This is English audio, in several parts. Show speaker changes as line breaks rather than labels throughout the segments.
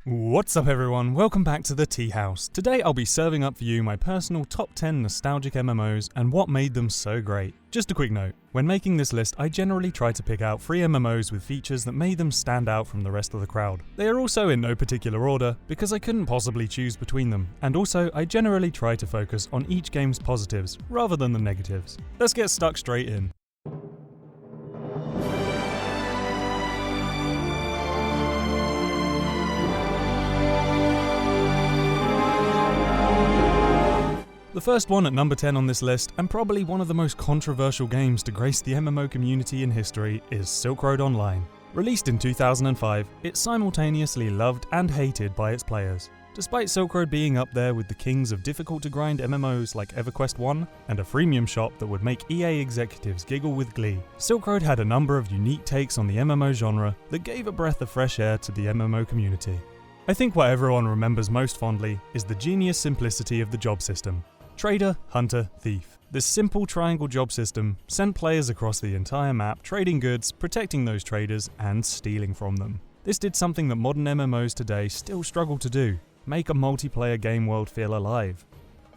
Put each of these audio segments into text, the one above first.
What's up everyone, welcome back to the Tea House. Today I'll be serving up for you my personal top 10 nostalgic MMOs and what made them so great. Just a quick note, when making this list I generally try to pick out 3 MMOs with features that made them stand out from the rest of the crowd. They are also in no particular order because I couldn't possibly choose between them, and also I generally try to focus on each game's positives rather than the negatives. Let's get stuck straight in. The first one at number 10 on this list, and probably one of the most controversial games to grace the MMO community in history, is Silkroad Online. Released in 2005, it's simultaneously loved and hated by its players. Despite Silkroad being up there with the kings of difficult-to-grind MMOs like EverQuest 1 and a freemium shop that would make EA executives giggle with glee, Silkroad had a number of unique takes on the MMO genre that gave a breath of fresh air to the MMO community. I think what everyone remembers most fondly is the genius simplicity of the job system. Trader, Hunter, Thief. This simple triangle job system sent players across the entire map trading goods, protecting those traders, and stealing from them. This did something that modern MMOs today still struggle to do: make a multiplayer game world feel alive.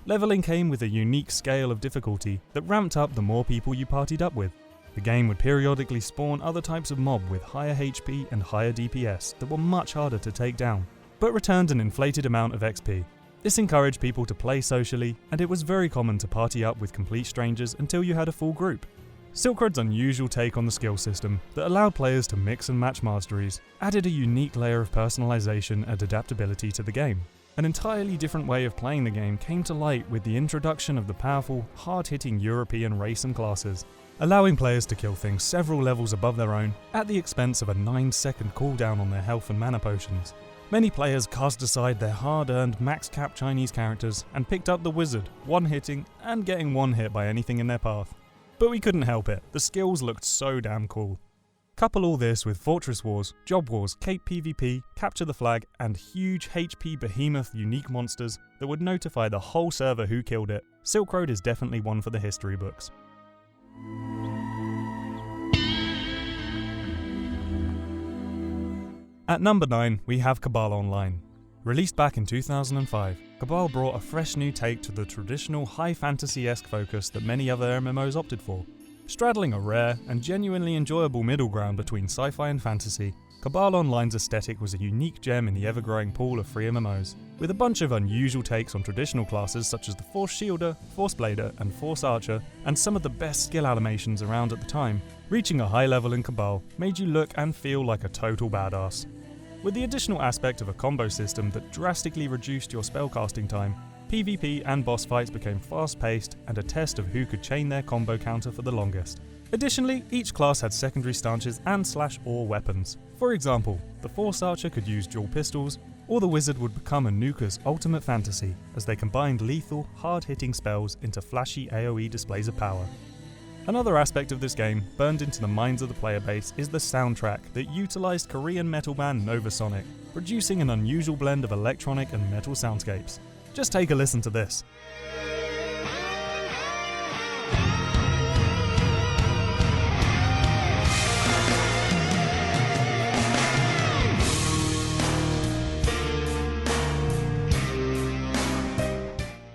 Leveling came with a unique scale of difficulty that ramped up the more people you partied up with. The game would periodically spawn other types of mob with higher HP and higher DPS that were much harder to take down, but returned an inflated amount of XP. This encouraged people to play socially, and it was very common to party up with complete strangers until you had a full group. Silkroad's unusual take on the skill system that allowed players to mix and match masteries added a unique layer of personalization and adaptability to the game. An entirely different way of playing the game came to light with the introduction of the powerful, hard-hitting European race and classes, allowing players to kill things several levels above their own at the expense of a 9-second cooldown on their health and mana potions. Many players cast aside their hard-earned max-cap Chinese characters and picked up the wizard, one-hitting and getting one-hit by anything in their path. But we couldn't help it, the skills looked so damn cool. Couple all this with Fortress Wars, Job Wars, Cape PvP, Capture the Flag, and huge HP behemoth unique monsters that would notify the whole server who killed it. Silkroad is definitely one for the history books. At number 9, we have Cabal Online. Released back in 2005, Cabal brought a fresh new take to the traditional high fantasy-esque focus that many other MMOs opted for. Straddling a rare and genuinely enjoyable middle ground between sci-fi and fantasy, Cabal Online's aesthetic was a unique gem in the ever-growing pool of free MMOs, with a bunch of unusual takes on traditional classes such as the Force Shielder, Force Blader, and Force Archer, and some of the best skill animations around at the time. Reaching a high level in Cabal made you look and feel like a total badass. With the additional aspect of a combo system that drastically reduced your spellcasting time, PvP and boss fights became fast-paced and a test of who could chain their combo counter for the longest. Additionally, each class had secondary stances and /or weapons. For example, the Force Archer could use dual pistols, or the Wizard would become a nuker's ultimate fantasy as they combined lethal, hard-hitting spells into flashy AoE displays of power. Another aspect of this game, burned into the minds of the player base, is the soundtrack that utilised Korean metal band NOBASONIC, producing an unusual blend of electronic and metal soundscapes. Just take a listen to this.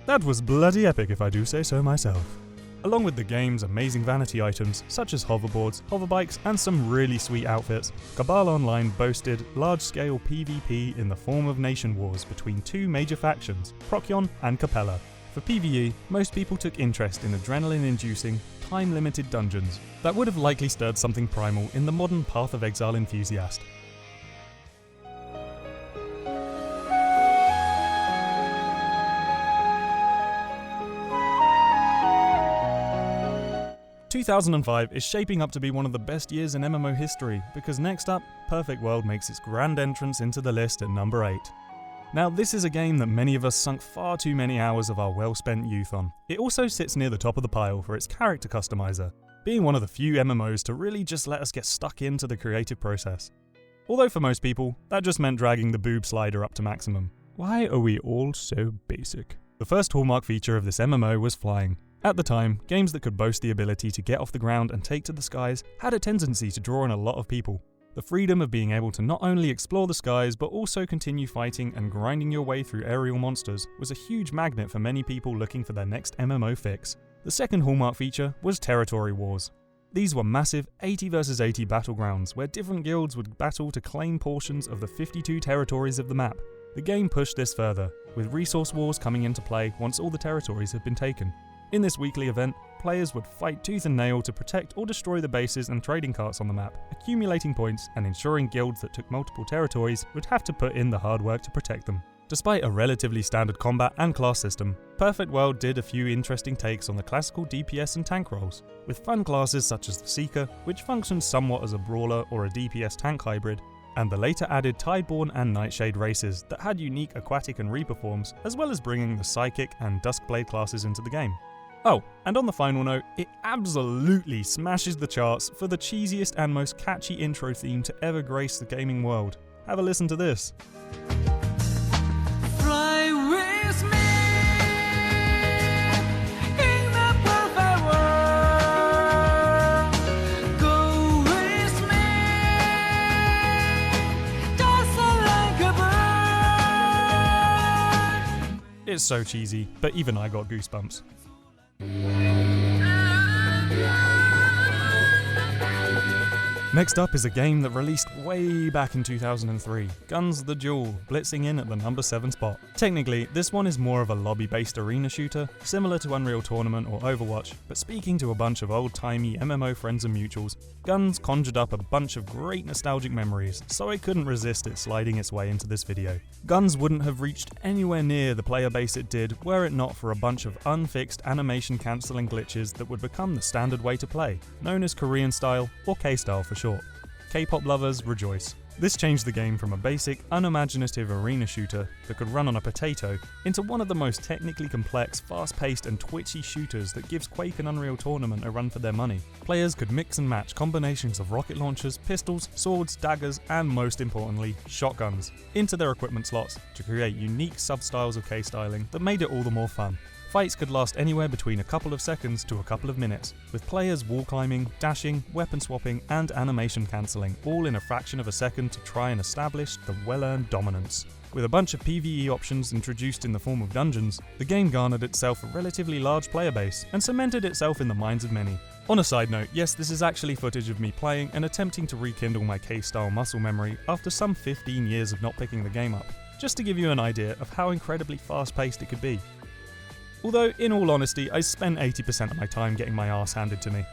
That was bloody epic if I do say so myself. Along with the game's amazing vanity items, such as hoverboards, hoverbikes, and some really sweet outfits, Cabal Online boasted large-scale PvP in the form of nation wars between 2 major factions, Procyon and Capella. For PvE, most people took interest in adrenaline-inducing, time-limited dungeons that would have likely stirred something primal in the modern Path of Exile enthusiast. 2005 is shaping up to be one of the best years in MMO history, because next up, Perfect World makes its grand entrance into the list at number 8. Now, this is a game that many of us sunk far too many hours of our well-spent youth on. It also sits near the top of the pile for its character customizer, being one of the few MMOs to really just let us get stuck into the creative process. Although for most people, that just meant dragging the boob slider up to maximum. Why are we all so basic? The first hallmark feature of this MMO was flying. At the time, games that could boast the ability to get off the ground and take to the skies had a tendency to draw in a lot of people. The freedom of being able to not only explore the skies but also continue fighting and grinding your way through aerial monsters was a huge magnet for many people looking for their next MMO fix. The second hallmark feature was territory wars. These were massive 80 vs 80 battlegrounds where different guilds would battle to claim portions of the 52 territories of the map. The game pushed this further, with resource wars coming into play once all the territories had been taken. In this weekly event, players would fight tooth and nail to protect or destroy the bases and trading carts on the map, accumulating points and ensuring guilds that took multiple territories would have to put in the hard work to protect them. Despite a relatively standard combat and class system, Perfect World did a few interesting takes on the classical DPS and tank roles, with fun classes such as the Seeker, which functions somewhat as a brawler or a DPS tank hybrid, and the later added Tideborn and Nightshade races that had unique aquatic and reaper forms, as well as bringing the Psychic and Duskblade classes into the game. Oh, and on the final note, it absolutely smashes the charts for the cheesiest and most catchy intro theme to ever grace the gaming world. Have a listen to this. It's so cheesy, but even I got goosebumps. Next up is a game that released way back in 2003, GunZ the Duel, blitzing in at the number 7 spot. Technically, this one is more of a lobby-based arena shooter, similar to Unreal Tournament or Overwatch, but speaking to a bunch of old-timey MMO friends and mutuals, GunZ conjured up a bunch of great nostalgic memories, so I couldn't resist it sliding its way into this video. GunZ wouldn't have reached anywhere near the player base it did were it not for a bunch of unfixed animation cancelling glitches that would become the standard way to play, known as Korean style or K-style for short. K-pop lovers rejoice. This changed the game from a basic, unimaginative arena shooter that could run on a potato into one of the most technically complex, fast-paced and twitchy shooters that gives Quake and Unreal Tournament a run for their money. Players could mix and match combinations of rocket launchers, pistols, swords, daggers, and most importantly, shotguns into their equipment slots to create unique sub-styles of K-styling that made it all the more fun. Fights could last anywhere between a couple of seconds to a couple of minutes, with players wall climbing, dashing, weapon swapping, and animation cancelling, all in a fraction of a second to try and establish the well-earned dominance. With a bunch of PvE options introduced in the form of dungeons, the game garnered itself a relatively large player base and cemented itself in the minds of many. On a side note, yes, this is actually footage of me playing and attempting to rekindle my K-style muscle memory after some 15 years of not picking the game up, just to give you an idea of how incredibly fast-paced it could be. Although, in all honesty, I spent 80% of my time getting my ass handed to me.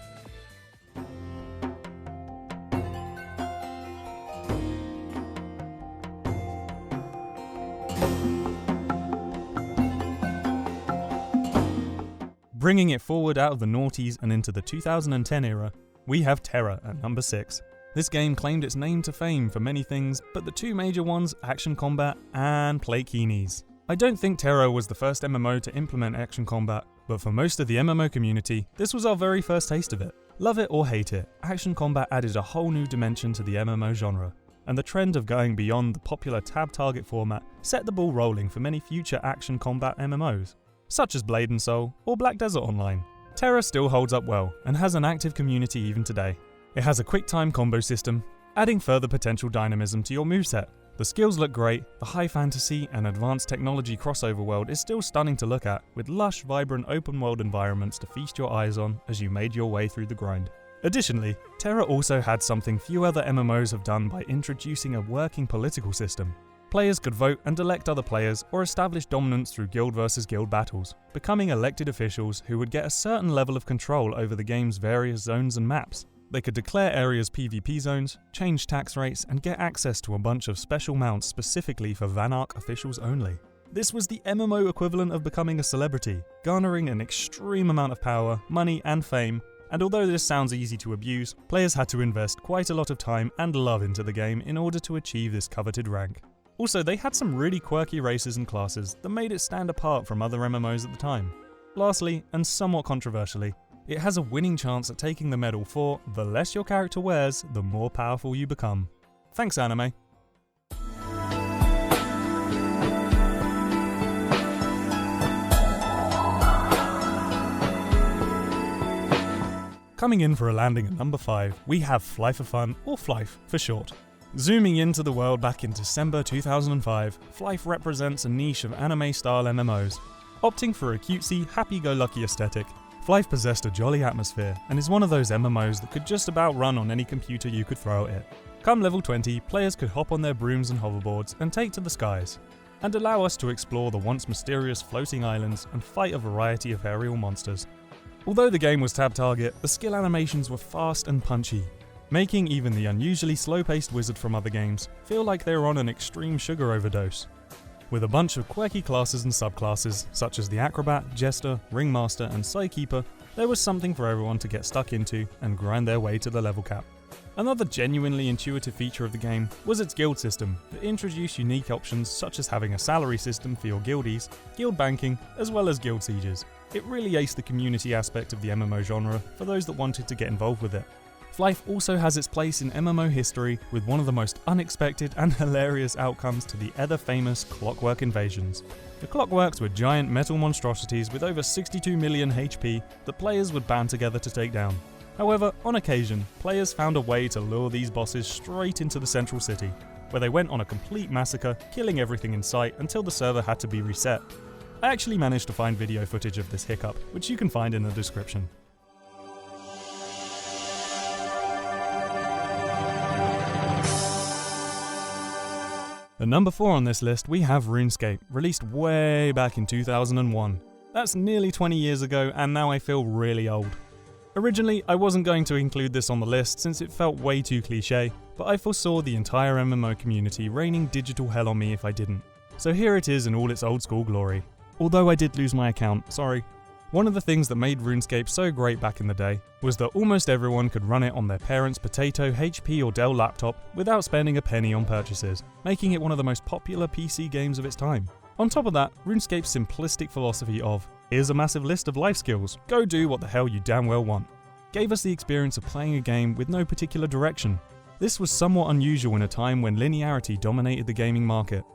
Bringing it forward out of the noughties and into the 2010 era, we have Tera at number 6. This game claimed its name to fame for many things, but the two major ones, action combat and play keenies. I don't think Tera was the first MMO to implement action combat, but for most of the MMO community, this was our very first taste of it. Love it or hate it, action combat added a whole new dimension to the MMO genre, and the trend of going beyond the popular tab target format set the ball rolling for many future action combat MMOs, such as Blade and Soul or Black Desert Online. Tera still holds up well, and has an active community even today. It has a quick time combo system, adding further potential dynamism to your moveset. The skills look great, the high fantasy and advanced technology crossover world is still stunning to look at, with lush, vibrant open world environments to feast your eyes on as you made your way through the grind. Additionally, Tera also had something few other MMOs have done by introducing a working political system. Players could vote and elect other players or establish dominance through guild versus guild battles, becoming elected officials who would get a certain level of control over the game's various zones and maps. They could declare areas PvP zones, change tax rates, and get access to a bunch of special mounts specifically for Vanarch officials only. This was the MMO equivalent of becoming a celebrity, garnering an extreme amount of power, money, and fame, and although this sounds easy to abuse, players had to invest quite a lot of time and love into the game in order to achieve this coveted rank. Also, they had some really quirky races and classes that made it stand apart from other MMOs at the time. Lastly, and somewhat controversially, it has a winning chance at taking the medal for the less your character wears, the more powerful you become. Thanks, anime. Coming in for a landing at number 5, we have Flyff for Fun, or Flyff for short. Zooming into the world back in December 2005, Flyff represents a niche of anime-style MMOs. Opting for a cutesy, happy-go-lucky aesthetic, Flyff possessed a jolly atmosphere and is one of those MMOs that could just about run on any computer you could throw at it. Come level 20, players could hop on their brooms and hoverboards and take to the skies, and allow us to explore the once mysterious floating islands and fight a variety of aerial monsters. Although the game was tab target, the skill animations were fast and punchy, making even the unusually slow-paced wizard from other games feel like they were on an extreme sugar overdose. With a bunch of quirky classes and subclasses, such as the Acrobat, Jester, Ringmaster and Sidekeeper, there was something for everyone to get stuck into and grind their way to the level cap. Another genuinely intuitive feature of the game was its guild system that introduced unique options such as having a salary system for your guildies, guild banking, as well as guild sieges. It really aced the community aspect of the MMO genre for those that wanted to get involved with it. Flyff also has its place in MMO history with one of the most unexpected and hilarious outcomes to the ever-famous Clockwork invasions. The Clockworks were giant metal monstrosities with over 62 million HP that players would band together to take down. However, on occasion, players found a way to lure these bosses straight into the central city, where they went on a complete massacre, killing everything in sight until the server had to be reset. I actually managed to find video footage of this hiccup, which you can find in the description. At number 4 on this list, we have Runescape, released way back in 2001. That's nearly 20 years ago, and now I feel really old. Originally, I wasn't going to include this on the list since it felt way too cliché, but I foresaw the entire MMO community raining digital hell on me if I didn't. So here it is in all its old school glory. Although I did lose my account, sorry. One of the things that made RuneScape so great back in the day was that almost everyone could run it on their parents' Potato, HP or Dell laptop without spending a penny on purchases, making it one of the most popular PC games of its time. On top of that, RuneScape's simplistic philosophy of, here's a massive list of life skills, go do what the hell you damn well want, gave us the experience of playing a game with no particular direction. This was somewhat unusual in a time when linearity dominated the gaming market.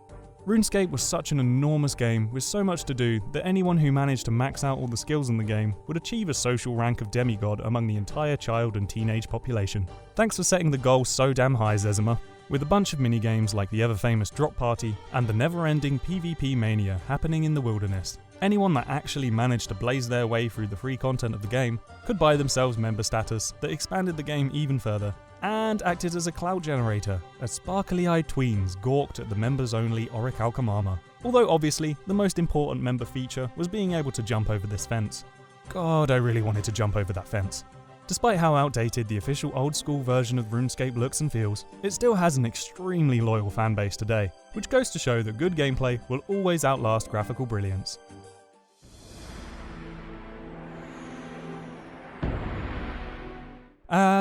RuneScape was such an enormous game with so much to do that anyone who managed to max out all the skills in the game would achieve a social rank of demigod among the entire child and teenage population. Thanks for setting the goal so damn high, Zezima. With a bunch of minigames like the ever-famous Drop Party and the never-ending PvP mania happening in the wilderness, anyone that actually managed to blaze their way through the free content of the game could buy themselves member status that expanded the game even further, and acted as a clout generator as sparkly-eyed tweens gawked at the members-only Orichalcum armor. Although obviously, the most important member feature was being able to jump over this fence. God, I really wanted to jump over that fence. Despite how outdated the official old-school version of RuneScape looks and feels, it still has an extremely loyal fanbase today, which goes to show that good gameplay will always outlast graphical brilliance.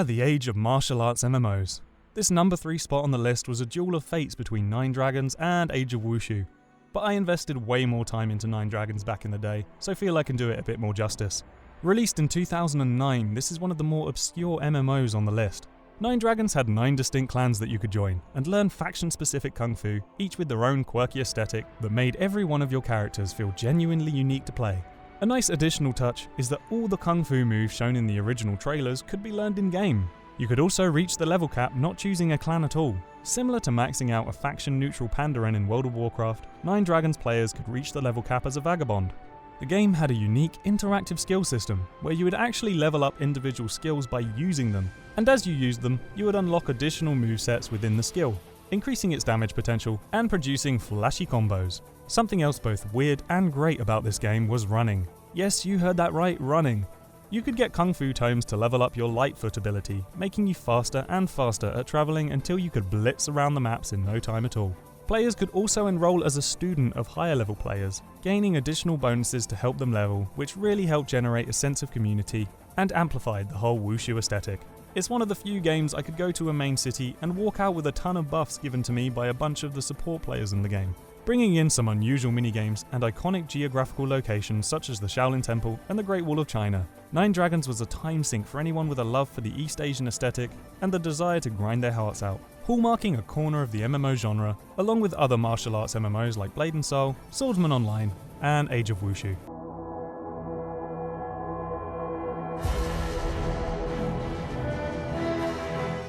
The age of martial arts MMOs. This number 3 spot on the list was a duel of fates between Nine Dragons and Age of Wushu, but I invested way more time into Nine Dragons back in the day, so feel I can do it a bit more justice. Released in 2009, this is one of the more obscure MMOs on the list. Nine Dragons had 9 distinct clans that you could join, and learn faction-specific kung fu, each with their own quirky aesthetic that made every one of your characters feel genuinely unique to play. A nice additional touch is that all the kung fu moves shown in the original trailers could be learned in-game. You could also reach the level cap not choosing a clan at all. Similar to maxing out a faction-neutral Pandaren in World of Warcraft, Nine Dragons players could reach the level cap as a vagabond. The game had a unique interactive skill system, where you would actually level up individual skills by using them, and as you used them, you would unlock additional movesets within the skill, increasing its damage potential and producing flashy combos. Something else both weird and great about this game was running. Yes, you heard that right, running. You could get Kung Fu tomes to level up your Lightfoot ability, making you faster and faster at travelling until you could blitz around the maps in no time at all. Players could also enroll as a student of higher level players, gaining additional bonuses to help them level, which really helped generate a sense of community and amplified the whole Wushu aesthetic. It's one of the few games I could go to a main city and walk out with a ton of buffs given to me by a bunch of the support players in the game. Bringing in some unusual minigames and iconic geographical locations such as the Shaolin Temple and the Great Wall of China, Nine Dragons was a time sink for anyone with a love for the East Asian aesthetic and the desire to grind their hearts out, hallmarking a corner of the MMO genre, along with other martial arts MMOs like Blade and Soul, Swordsman Online, and Age of Wushu.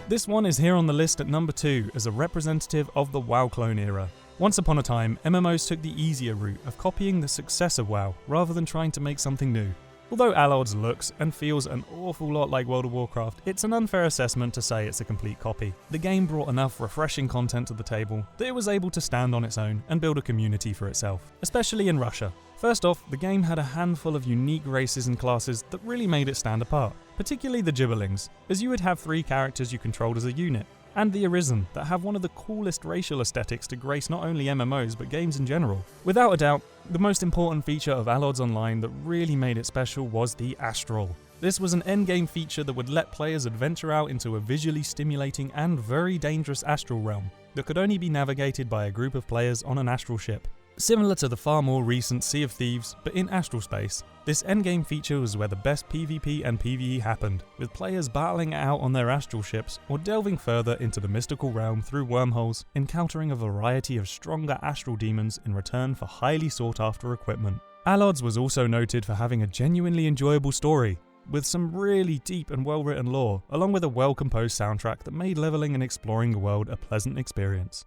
This one is here on the list at number 2 as a representative of the WoW clone era. Once upon a time, MMOs took the easier route of copying the success of WoW rather than trying to make something new. Although Allods looks and feels an awful lot like World of Warcraft, it's an unfair assessment to say it's a complete copy. The game brought enough refreshing content to the table that it was able to stand on its own and build a community for itself, especially in Russia. First off, the game had a handful of unique races and classes that really made it stand apart, particularly the Gibberlings, as you would have 3 characters you controlled as a unit, and the Arisen, that have one of the coolest racial aesthetics to grace not only MMOs but games in general. Without a doubt, the most important feature of Allods Online that really made it special was the Astral. This was an endgame feature that would let players adventure out into a visually stimulating and very dangerous astral realm that could only be navigated by a group of players on an astral ship. Similar to the far more recent Sea of Thieves, but in astral space, this endgame feature was where the best PvP and PvE happened, with players battling it out on their astral ships or delving further into the mystical realm through wormholes, encountering a variety of stronger astral demons in return for highly sought after equipment. Allods was also noted for having a genuinely enjoyable story, with some really deep and well written lore, along with a well composed soundtrack that made leveling and exploring the world a pleasant experience.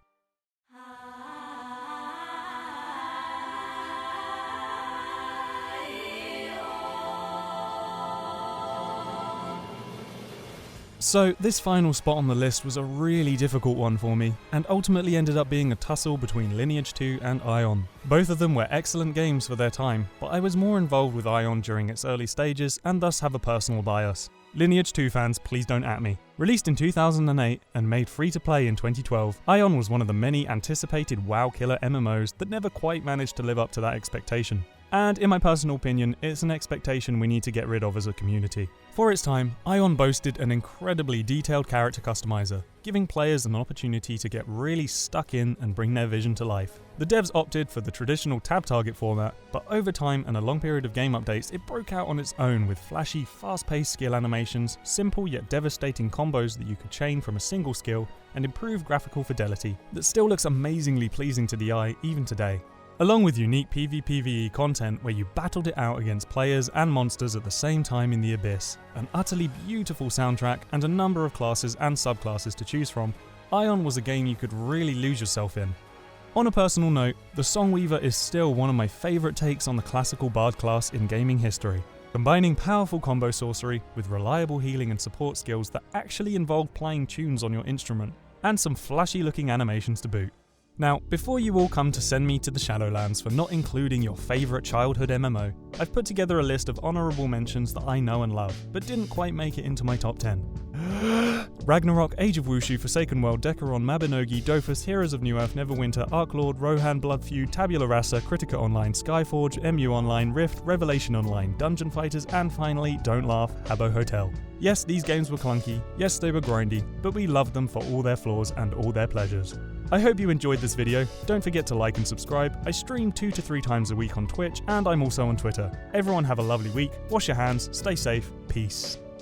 So this final spot on the list was a really difficult one for me, and ultimately ended up being a tussle between Lineage 2 and Aion. Both of them were excellent games for their time, but I was more involved with Aion during its early stages and thus have a personal bias. Lineage 2 fans, please don't at me. Released in 2008 and made free to play in 2012, Aion was one of the many anticipated WoW killer MMOs that never quite managed to live up to that expectation. And in my personal opinion, it's an expectation we need to get rid of as a community. For its time, Aion boasted an incredibly detailed character customizer, giving players an opportunity to get really stuck in and bring their vision to life. The devs opted for the traditional tab target format, but over time and a long period of game updates, it broke out on its own with flashy, fast-paced skill animations, simple yet devastating combos that you could chain from a single skill, and improved graphical fidelity that still looks amazingly pleasing to the eye even today. Along with unique PvPvE content where you battled it out against players and monsters at the same time in the Abyss, an utterly beautiful soundtrack and a number of classes and subclasses to choose from, Aion was a game you could really lose yourself in. On a personal note, the Songweaver is still one of my favourite takes on the classical bard class in gaming history, combining powerful combo sorcery with reliable healing and support skills that actually involve playing tunes on your instrument, and some flashy looking animations to boot. Now, before you all come to send me to the Shadowlands for not including your favourite childhood MMO, I've put together a list of honourable mentions that I know and love, but didn't quite make it into my top 10. Ragnarok, Age of Wushu, Forsaken World, Decaron, Mabinogi, Dofus, Heroes of New Earth, Neverwinter, Arklord, Rohan, Blood Feud, Tabula Rasa, Critica Online, Skyforge, MU Online, Rift, Revelation Online, Dungeon Fighters, and finally, don't laugh, Habbo Hotel. Yes, these games were clunky, yes they were grindy, but we loved them for all their flaws and all their pleasures. I hope you enjoyed this video. Don't forget to like and subscribe. I stream 2 to 3 times a week on Twitch, and I'm also on Twitter. Everyone have a lovely week, wash your hands, stay safe, peace.